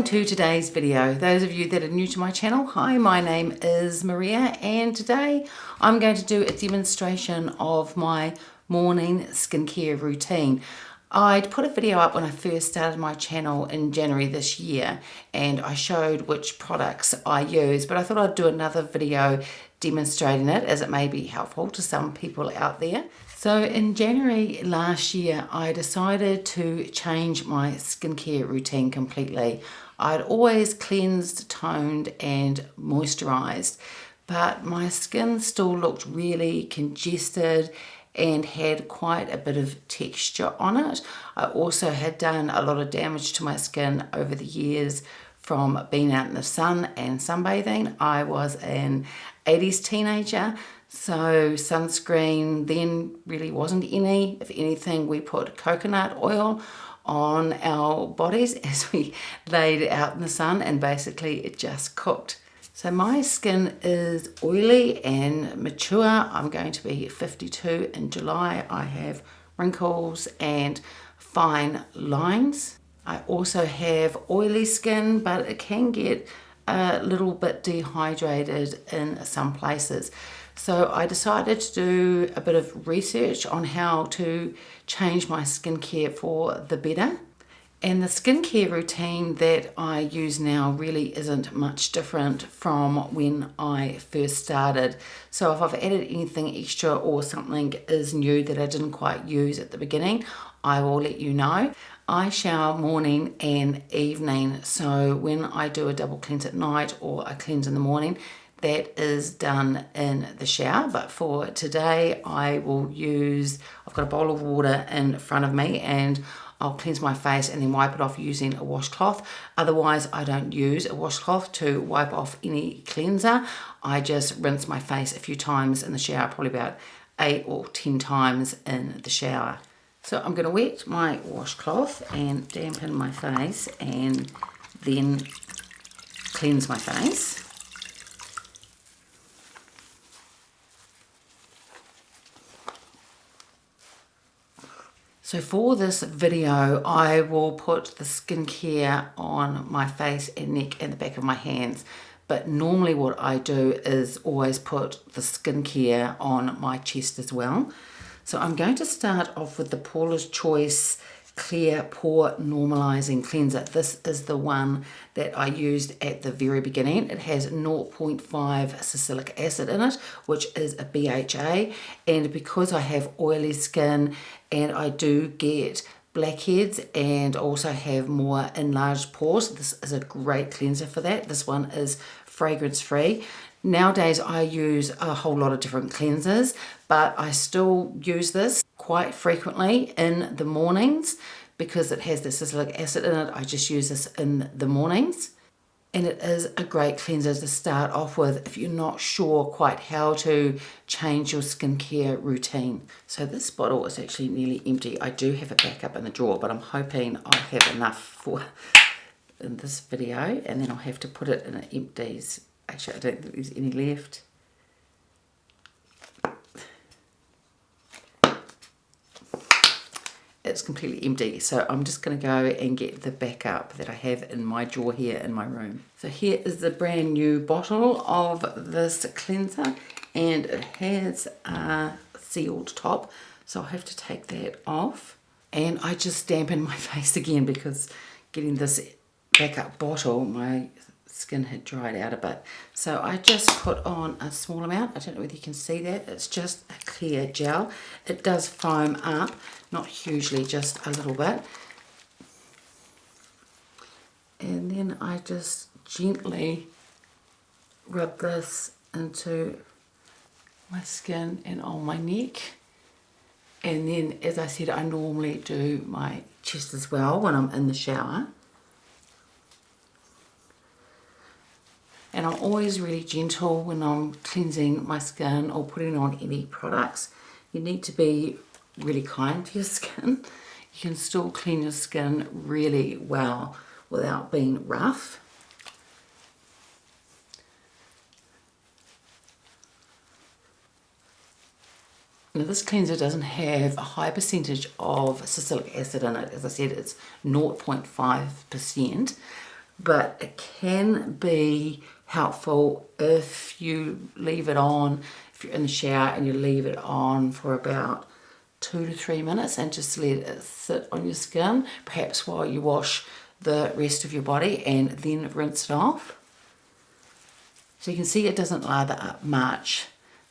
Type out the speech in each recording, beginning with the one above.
Welcome to today's video. Those of you that are new to my channel, hi, my name is Maria and today I'm going to do a demonstration of my morning skincare routine. I'd put a video up when I first started my channel in January this year and I showed which products I use, but I thought I'd do another video demonstrating it as it may be helpful to some people out there. So in January last year, I decided to change my skincare routine completely. I'd always cleansed, toned and moisturized, but my skin still looked really congested and had quite a bit of texture on it. I also had done a lot of damage to my skin over the years from being out in the sun and sunbathing. I was an 80s teenager, so sunscreen then really wasn't any. If anything, we put coconut oil on our bodies as we laid out in the sun and basically it just cooked. So my skin is oily and mature. I'm going to be 52 in July. I have wrinkles and fine lines. I also have oily skin, but it can get a little bit dehydrated in some places. So I decided to do a bit of research on how to change my skincare for the better. And the skincare routine that I use now really isn't much different from when I first started. So if I've added anything extra or something is new that I didn't quite use at the beginning, I will let you know. I shower morning and evening, so when I do a double cleanse at night or a cleanse in the morning, that is done in the shower. But for today I will use, I've got a bowl of water in front of me and I'll cleanse my face and then wipe it off using a washcloth. Otherwise I don't use a washcloth to wipe off any cleanser. I just rinse my face a few times in the shower, probably about 8 or 10 times in the shower. So I'm going to wet my washcloth and dampen my face and then cleanse my face. So for this video, I will put the skincare on my face and neck and the back of my hands. But normally what I do is always put the skincare on my chest as well. So I'm going to start off with the Paula's Choice Clear Pore Normalizing Cleanser. This is the one that I used at the very beginning. It has 0.5 salicylic acid in it, which is a BHA. And because I have oily skin and I do get blackheads and also have more enlarged pores, this is a great cleanser for that. This one is fragrance free. Nowadays I use a whole lot of different cleansers, but I still use this quite frequently in the mornings because it has the salicylic acid in it. I just use this in the mornings. And it is a great cleanser to start off with if you're not sure quite how to change your skincare routine. So this bottle is actually nearly empty. I do have it back up in the drawer, but I'm hoping I'll have enough for in this video, and then I'll have to put it in an empties. Actually, I don't think there's any left. It's completely empty, so I'm just going to go and get the backup that I have in my drawer here in my room. So here is the brand new bottle of this cleanser and it has a sealed top, so I'll have to take that off. And I just dampen my face again because getting this backup bottle, my skin had dried out a bit. So I just put on a small amount. I don't know whether you can see that. It's just a clear gel. It does foam up, not hugely, just a little bit. And then I just gently rub this into my skin and on my neck. And then, as I said, I normally do my chest as well when I'm in the shower. And I'm always really gentle when I'm cleansing my skin or putting on any products. You need to be really kind to your skin. You can still clean your skin really well without being rough. Now this cleanser doesn't have a high percentage of salicylic acid in it. As I said, it's 0.5%. but it can be helpful if you leave it on, if you're in the shower and you leave it on for about 2 to 3 minutes and just let it sit on your skin, perhaps while you wash the rest of your body, and then rinse it off. So you can see it doesn't lather up much,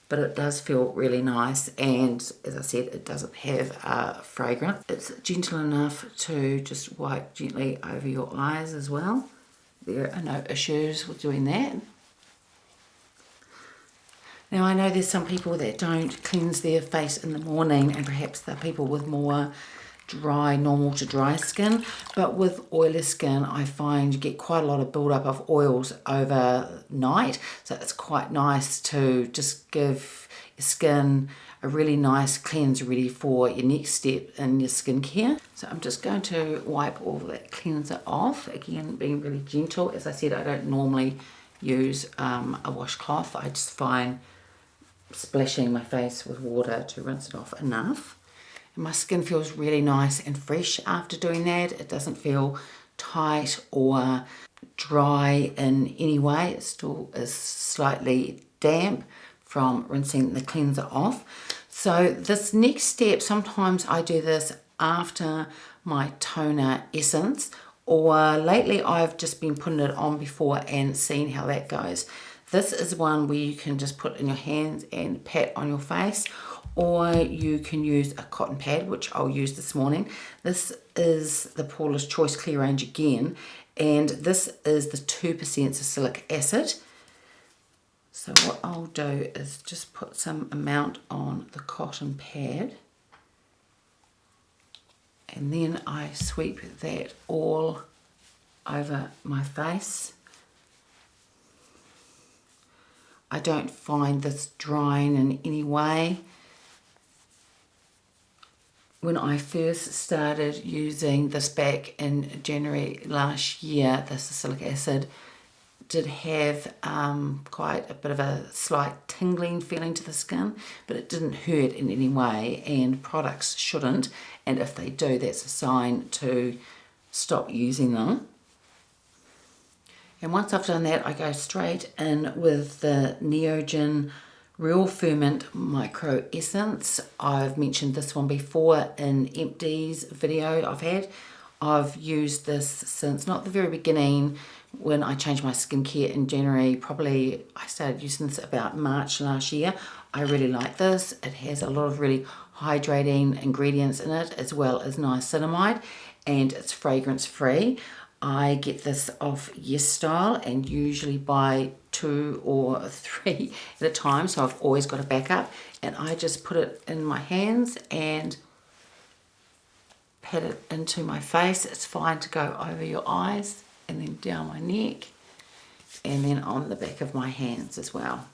but it does feel really nice, and as I said, it doesn't have a fragrance. It's gentle enough to just wipe gently over your eyes as well. There are no issues with doing that. Now I know there's some people that don't cleanse their face in the morning, and perhaps they're people with more dry, normal to dry skin, but with oily skin I find you get quite a lot of build-up of oils overnight, so it's quite nice to just give your skin a really nice cleanse ready for your next step in your skincare. So I'm just going to wipe all that cleanser off, again being really gentle. As I said, I don't normally use a washcloth. I just find splashing my face with water to rinse it off enough. And my skin feels really nice and fresh after doing that. It doesn't feel tight or dry in any way. It still is slightly damp from rinsing the cleanser off. So this next step, sometimes I do this after my toner essence, or lately I've just been putting it on before and seeing how that goes. This is one where you can just put in your hands and pat on your face, or you can use a cotton pad, which I'll use this morning. This is the Paula's Choice Clear Range again, and this is the 2% salicylic acid. So what I'll do is just put some amount on the cotton pad, and then I sweep that all over my face. I don't find this drying in any way. When I first started using this back in January last year, the salicylic acid did have quite a bit of a slight tingling feeling to the skin, but it didn't hurt in any way, and products shouldn't, and if they do, that's a sign to stop using them. And once I've done that, I go straight in with the Neogen Real Ferment Micro Essence. I've mentioned this one before in Empty's video I've had. I've used this since not the very beginning when I changed my skincare in January. Probably I started using this about March last year. I really like this. It has a lot of really hydrating ingredients in it, as well as niacinamide, and it's fragrance free. I get this off Yes Style and usually buy 2 or 3 at a time, so I've always got a backup, and I just put it in my hands and pat it into my face. It's fine to go over your eyes and then down my neck and then on the back of my hands as well.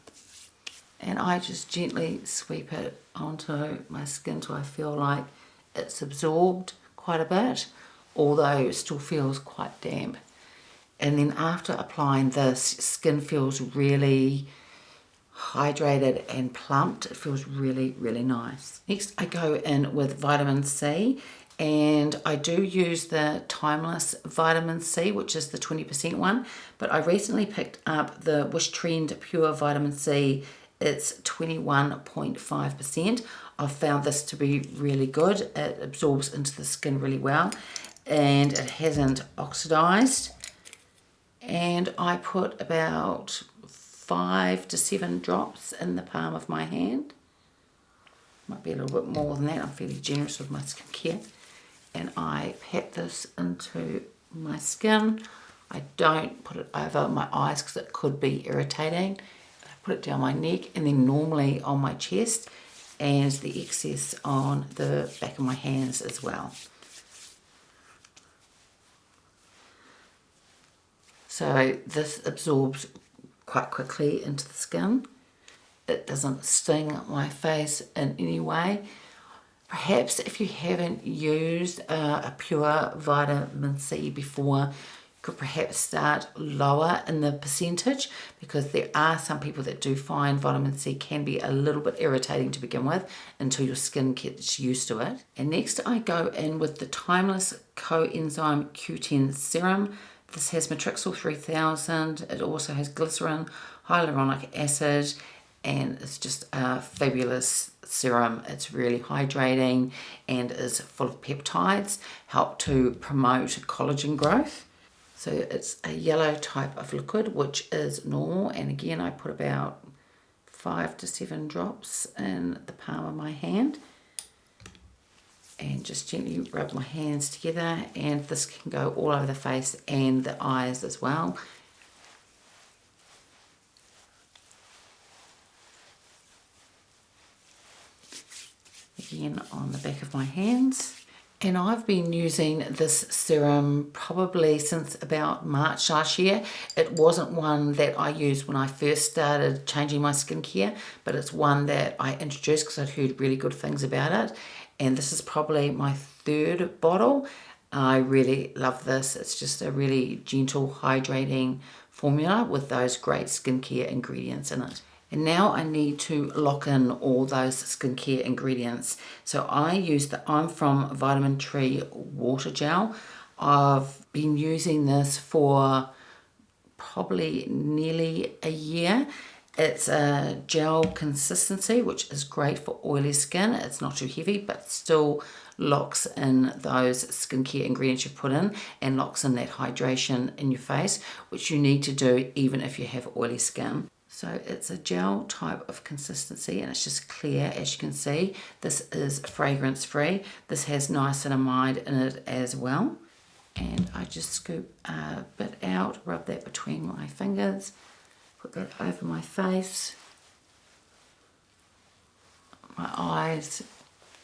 And I just gently sweep it onto my skin till I feel like it's absorbed quite a bit, although it still feels quite damp. And then after applying this, skin feels really hydrated and plumped. It feels really, really nice. Next, I go in with vitamin C, and I do use the Timeless Vitamin C, which is the 20% one, but I recently picked up the Wishtrend Pure Vitamin C. It's 21.5%. I've found this to be really good. It absorbs into the skin really well, and it hasn't oxidized. And I put about 5 to 7 drops in the palm of my hand. Might be a little bit more than that. I'm fairly generous with my skincare. And I pat this into my skin. I don't put it over my eyes because it could be irritating. I put it down my neck, and then normally on my chest, and the excess on the back of my hands as well. So this absorbs quite quickly into the skin. It doesn't sting my face in any way. Perhaps if you haven't used a pure vitamin C before, you could perhaps start lower in the percentage, because there are some people that do find vitamin C can be a little bit irritating to begin with until your skin gets used to it. And next I go in with the Timeless Coenzyme Q10 Serum This has Matrixyl 3000. It also has glycerin, hyaluronic acid, and it's just a fabulous serum. It's really hydrating and is full of peptides, help to promote collagen growth. So it's a yellow type of liquid, which is normal, and again I put about 5 to 7 drops in the palm of my hand and just gently rub my hands together, and this can go all over the face and the eyes as well. Again on the back of my hands. And I've been using this serum probably since about March last year. It wasn't one that I used when I first started changing my skincare, but it's one that I introduced because I'd heard really good things about it. And this is probably my 3rd bottle. I really love this. It's just a really gentle, hydrating formula with those great skincare ingredients in it. And now I need to lock in all those skincare ingredients. So I'm from Vitamin Tree Water Gel. I've been using this for probably nearly a year. It's a gel consistency, which is great for oily skin. It's not too heavy, but still locks in those skincare ingredients you put in and locks in that hydration in your face, which you need to do even if you have oily skin. So it's a gel type of consistency and it's just clear, as you can see. This is fragrance free. This has niacinamide in it as well. And I just scoop a bit out, rub that between my fingers, put that over my face, my eyes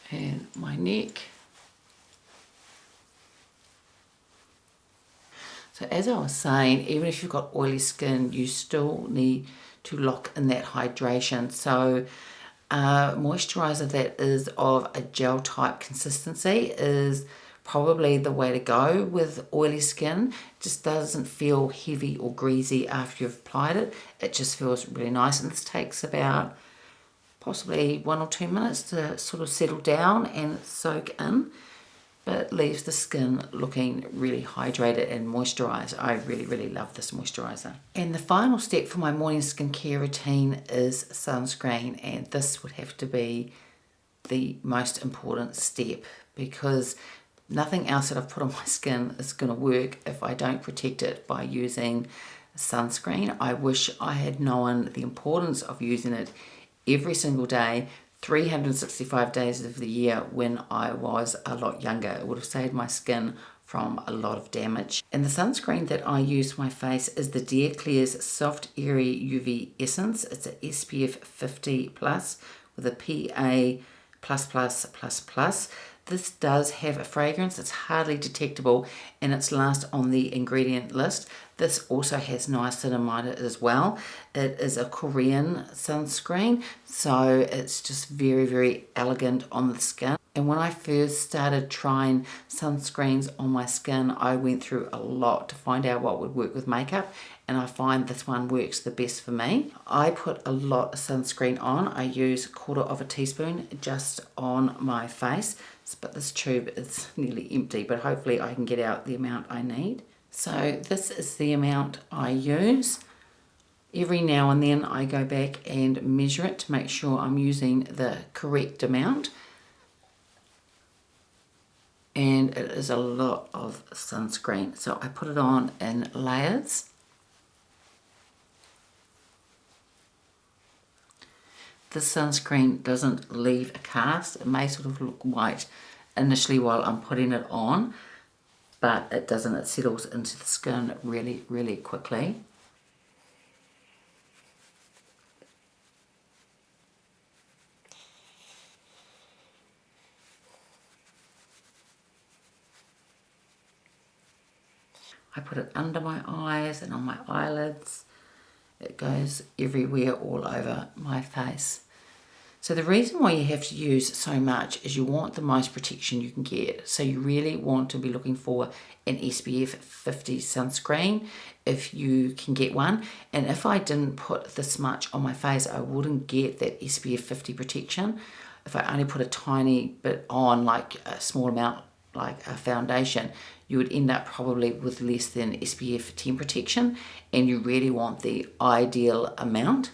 and my neck. So as I was saying, even if you've got oily skin, you still need to lock in that hydration. So moisturizer that is of a gel type consistency is probably the way to go with oily skin. It just doesn't feel heavy or greasy after you've applied it. It just feels really nice, and this takes about possibly 1 or 2 minutes to sort of settle down and soak in, but leaves the skin looking really hydrated and moisturized. I really love this moisturizer. And the final step for my morning skincare routine is sunscreen, and this would have to be the most important step because nothing else that I've put on my skin is going to work if I don't protect it by using sunscreen. I wish I had known the importance of using it every single day, 365 days of the year when I was a lot younger. It would have saved my skin from a lot of damage. And the sunscreen that I use for my face is the Klairs Soft Airy UV Essence. It's a SPF 50 plus with a PA++++. This does have a fragrance. It's hardly detectable and it's last on the ingredient list. This also has niacinamide as well. It is a Korean sunscreen, so it's just very elegant on the skin. And when I first started trying sunscreens on my skin, I went through a lot to find out what would work with makeup, and I find this one works the best for me. I put a lot of sunscreen on. I use 1/4 teaspoon just on my face, but this tube is nearly empty, but hopefully I can get out the amount I need. So this is the amount I use. Every now and then I go back and measure it to make sure I'm using the correct amount. And it is a lot of sunscreen, so I put it on in layers. This sunscreen doesn't leave a cast. It may sort of look white initially while I'm putting it on, but it doesn't. It settles into the skin really quickly. I put it under my eyes and on my eyelids. It goes everywhere all over my face. So the reason why you have to use so much is you want the most protection you can get. So you really want to be looking for an SPF 50 sunscreen if you can get one. And if I didn't put this much on my face, I wouldn't get that SPF 50 protection. If I only put a tiny bit on, like a small amount like a foundation, you would end up probably with less than SPF 10 protection, and you really want the ideal amount.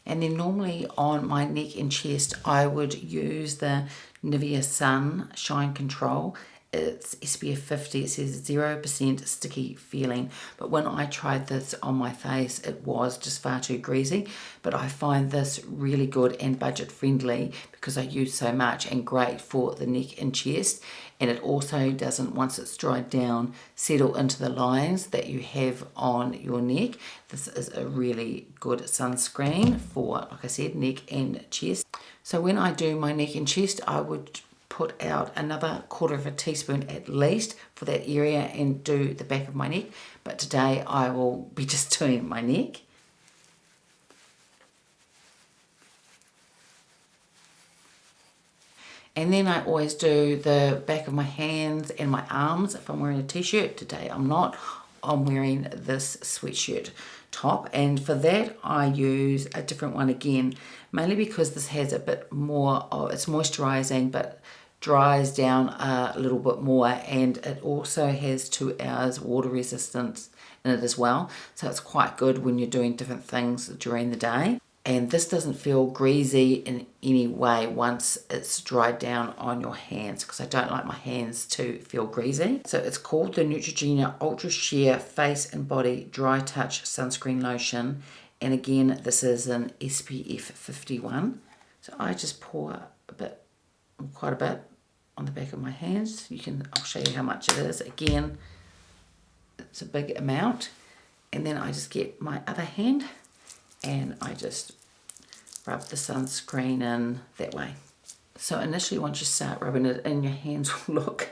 And then normally on my neck and chest, I would use the Nivea Sun Shine Control. It's SPF 50, it says 0% sticky feeling. But when I tried this on my face, it was just far too greasy. But I find this really good and budget friendly because I use so much, and great for the neck and chest. And it also doesn't, once it's dried down, settle into the lines that you have on your neck. This is a really good sunscreen for, like I said, neck and chest. So when I do my neck and chest, I would put out another 1/4 teaspoon at least for that area and do the back of my neck. But today I will be just doing my neck. And then I always do the back of my hands and my arms if I'm wearing a t-shirt. Today I'm not. I'm wearing this sweatshirt top, and for that I use a different one again, mainly because this has a bit more, it's moisturizing but dries down a little bit more, and it also has 2 hours water resistance in it as well, so it's quite good when you're doing different things during the day. And this doesn't feel greasy in any way once it's dried down on your hands, because I don't like my hands to feel greasy. So it's called the Neutrogena Ultra Sheer Face and Body Dry Touch Sunscreen Lotion. And again, this is an SPF 51. So I just pour quite a bit on the back of my hands. I'll show you how much it is. Again, it's a big amount. And then I just get my other hand and I just rub the sunscreen in that way. So initially, once you start rubbing it in, your hands will look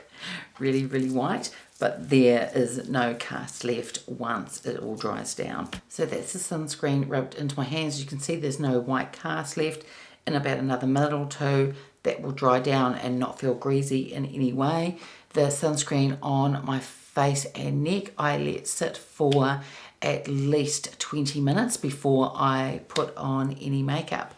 really, really white, but there is no cast left once it all dries down. So that's the sunscreen rubbed into my hands. You can see there's no white cast left. In about another minute or two, that will dry down and not feel greasy in any way. The sunscreen on my face and neck, I let sit for at least 20 minutes before I put on any makeup.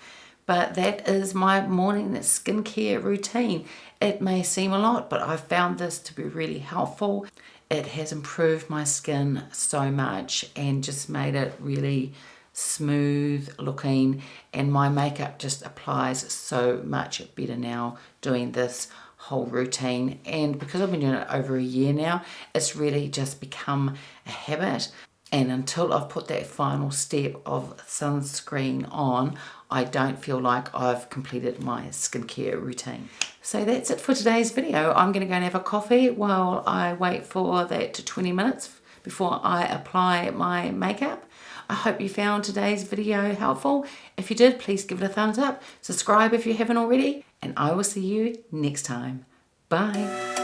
But that is my morning skincare routine. It may seem a lot, but I've found this to be really helpful. It has improved my skin so much and just made it really smooth looking, and my makeup just applies so much better now doing this whole routine. And because I've been doing it over a year now, it's really just become a habit. And until I've put that final step of sunscreen on, I don't feel like I've completed my skincare routine. So that's it for today's video. I'm going to go and have a coffee while I wait for that 20 minutes before I apply my makeup. I hope you found today's video helpful. If you did, please give it a thumbs up. Subscribe if you haven't already, and I will see you next time. Bye.